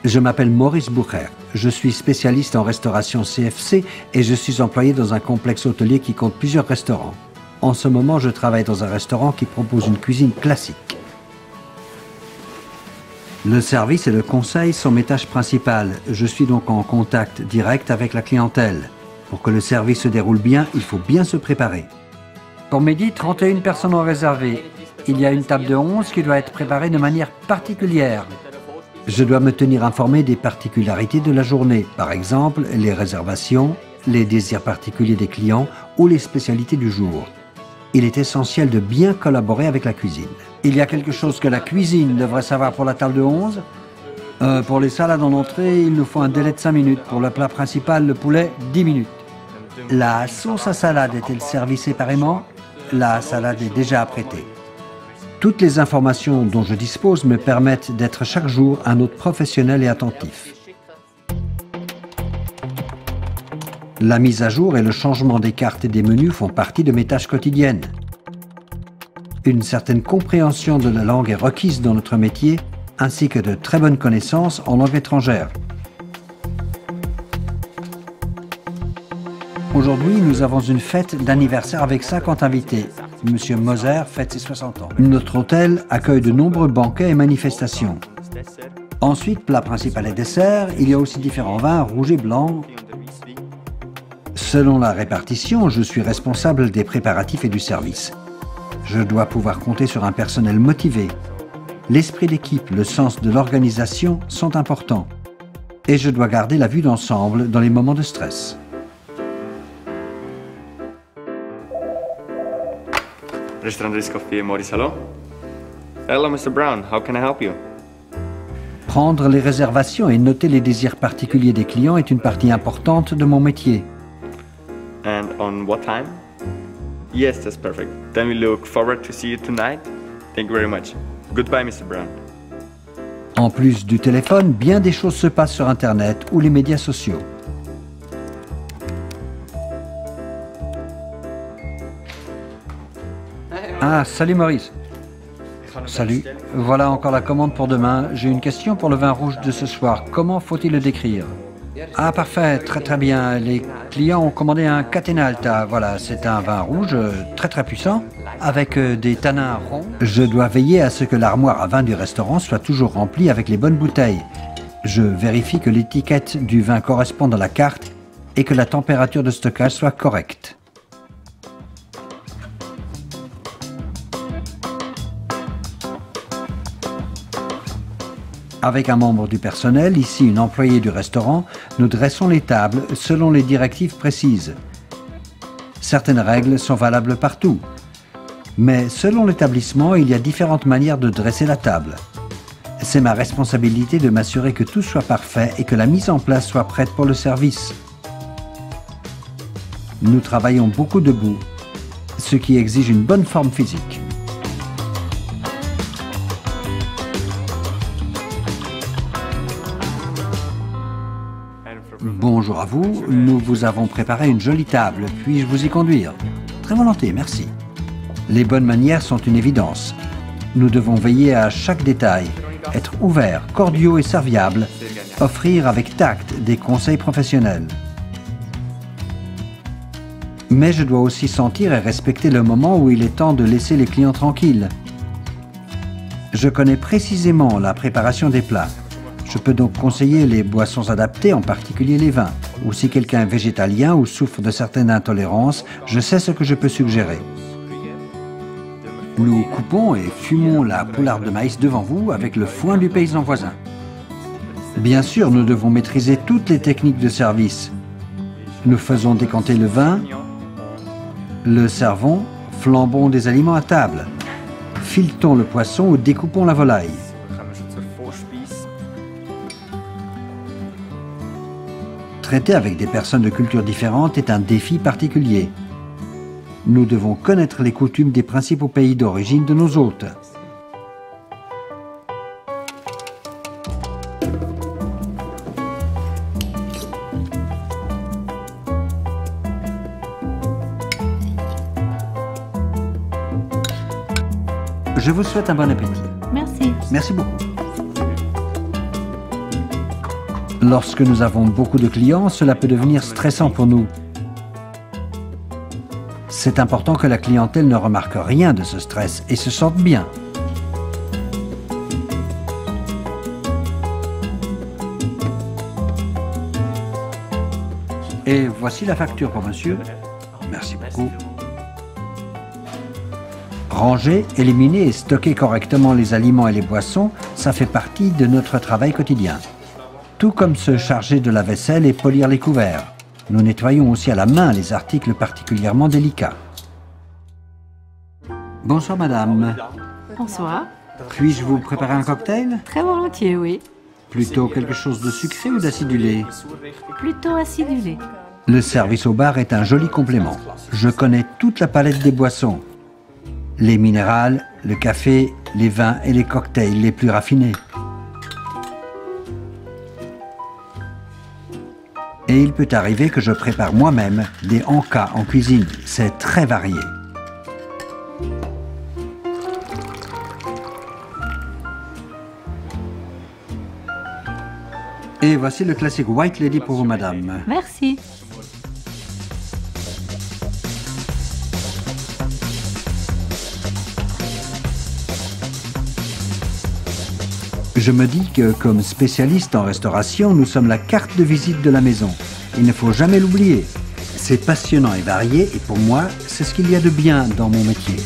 Je m'appelle Maurice Boucher. Je suis spécialiste en restauration CFC et je suis employé dans un complexe hôtelier qui compte plusieurs restaurants. En ce moment, je travaille dans un restaurant qui propose une cuisine classique. Le service et le conseil sont mes tâches principales. Je suis donc en contact direct avec la clientèle. Pour que le service se déroule bien, il faut bien se préparer. Pour midi, 31 personnes ont réservé. Il y a une table de 11 qui doit être préparée de manière particulière. Je dois me tenir informé des particularités de la journée, par exemple les réservations, les désirs particuliers des clients ou les spécialités du jour. Il est essentiel de bien collaborer avec la cuisine. Il y a quelque chose que la cuisine devrait savoir pour la table de 11. Pour les salades en entrée, il nous faut un délai de 5 minutes. Pour le plat principal, le poulet, 10 minutes. La sauce à salade est-elle servie séparément? La salade est déjà apprêtée. Toutes les informations dont je dispose me permettent d'être chaque jour un hôte professionnel et attentif. La mise à jour et le changement des cartes et des menus font partie de mes tâches quotidiennes. Une certaine compréhension de la langue est requise dans notre métier, ainsi que de très bonnes connaissances en langue étrangère. Aujourd'hui, nous avons une fête d'anniversaire avec 50 invités. Monsieur Moser fête ses 60 ans. Notre hôtel accueille de nombreux banquets et manifestations. Ensuite, plat principal et dessert, il y a aussi différents vins, rouges et blancs. Selon la répartition, je suis responsable des préparatifs et du service. Je dois pouvoir compter sur un personnel motivé. L'esprit d'équipe, le sens de l'organisation sont importants. Et je dois garder la vue d'ensemble dans les moments de stress. Restaurant Risk Coffee, Maurice, hello? Hello, Mr. Brown. How can I help you? Prendre les réservations et noter les désirs particuliers des clients est une partie importante de mon métier. And on what time? Yes, that's perfect. Then we look forward to see you tonight. Thank you very much. Goodbye, Mr. Brown. En plus du téléphone, bien des choses se passent sur Internet ou les médias sociaux. Ah, salut Maurice. Salut. Voilà encore la commande pour demain. J'ai une question pour le vin rouge de ce soir. Comment faut-il le décrire? Ah, parfait. Très très bien. Les clients ont commandé un Catena Alta. Voilà, c'est un vin rouge très très puissant avec des tanins ronds. Je dois veiller à ce que l'armoire à vin du restaurant soit toujours remplie avec les bonnes bouteilles. Je vérifie que l'étiquette du vin corresponde à la carte et que la température de stockage soit correcte. Avec un membre du personnel, ici une employée du restaurant, nous dressons les tables selon les directives précises. Certaines règles sont valables partout, mais selon l'établissement, il y a différentes manières de dresser la table. C'est ma responsabilité de m'assurer que tout soit parfait et que la mise en place soit prête pour le service. Nous travaillons beaucoup debout, ce qui exige une bonne forme physique. Bonjour à vous, nous vous avons préparé une jolie table. Puis-je vous y conduire? Très volontiers, merci. Les bonnes manières sont une évidence. Nous devons veiller à chaque détail, être ouverts, cordiaux et serviables, offrir avec tact des conseils professionnels. Mais je dois aussi sentir et respecter le moment où il est temps de laisser les clients tranquilles. Je connais précisément la préparation des plats. Je peux donc conseiller les boissons adaptées, en particulier les vins. Ou si quelqu'un est végétalien ou souffre de certaines intolérances, je sais ce que je peux suggérer. Nous coupons et fumons la poularde de maïs devant vous avec le foin du paysan voisin. Bien sûr, nous devons maîtriser toutes les techniques de service. Nous faisons décanter le vin, le servons, flambons des aliments à table, filetons le poisson ou découpons la volaille. Traiter avec des personnes de cultures différentes est un défi particulier. Nous devons connaître les coutumes des principaux pays d'origine de nos hôtes. Je vous souhaite un bon appétit. Merci. Merci beaucoup. Lorsque nous avons beaucoup de clients, cela peut devenir stressant pour nous. C'est important que la clientèle ne remarque rien de ce stress et se sente bien. Et voici la facture pour monsieur. Merci beaucoup. Ranger, éliminer et stocker correctement les aliments et les boissons, ça fait partie de notre travail quotidien. Tout comme se charger de la vaisselle et polir les couverts. Nous nettoyons aussi à la main les articles particulièrement délicats. Bonsoir madame. Bonsoir. Puis-je vous préparer un cocktail? Très volontiers, oui. Plutôt quelque chose de sucré ou d'acidulé? Plutôt acidulé. Le service au bar est un joli complément. Je connais toute la palette des boissons. Les minérales, le café, les vins et les cocktails les plus raffinés. Et il peut arriver que je prépare moi-même des encas en cuisine. C'est très varié. Et voici le classique White Lady pour vous, madame. Merci. Je me dis que, comme spécialiste en restauration, nous sommes la carte de visite de la maison. Il ne faut jamais l'oublier. C'est passionnant et varié, et pour moi, c'est ce qu'il y a de bien dans mon métier.